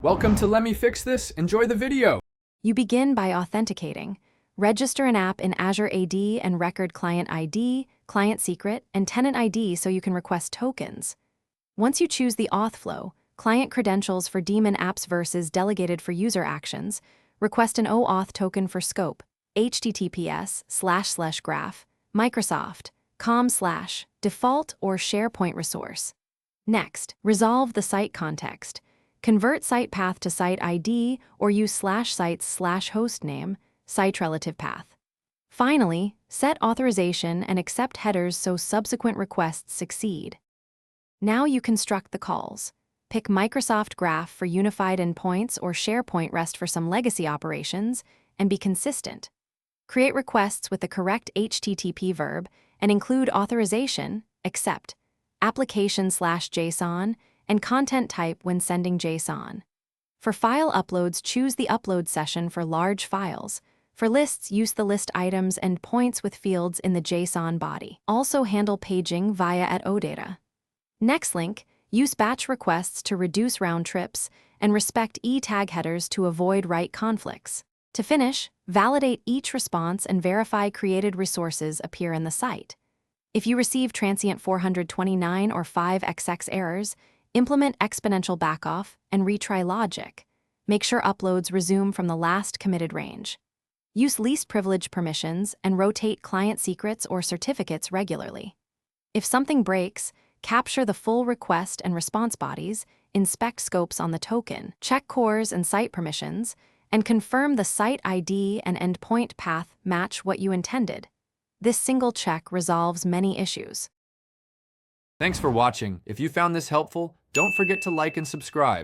Welcome to Let Me Fix This. Enjoy the video. You begin by authenticating. Register an app in Azure AD and record client ID, client secret, and tenant ID so you can request tokens. Once you choose the auth flow, client credentials for daemon apps versus delegated for user actions, request an OAuth token for scope, https://graph, Microsoft, com/default or SharePoint resource. Next, resolve the site context. Convert site path to site ID or use /sites/hostname, site relative path. Finally, set authorization and accept headers so subsequent requests succeed. Now you construct the calls. Pick Microsoft Graph for unified endpoints or SharePoint REST for some legacy operations, and be consistent. Create requests with the correct HTTP verb and include authorization, accept, application/JSON, and content type when sending JSON. For file uploads, choose the upload session for large files. For lists, use the list items and points with fields in the JSON body. Also handle paging via @OData. Next link, use batch requests to reduce round trips and respect e-tag headers to avoid write conflicts. To finish, validate each response and verify created resources appear in the site. If you receive transient 429 or 5xx errors, implement exponential backoff and retry logic. Make sure uploads resume from the last committed range. Use least privilege permissions and rotate client secrets or certificates regularly. If something breaks, capture the full request and response bodies, inspect scopes on the token, check cores and site permissions, and confirm the site ID and endpoint path match what you intended. This single check resolves many issues. Thanks for watching. If you found this helpful, don't forget to like and subscribe.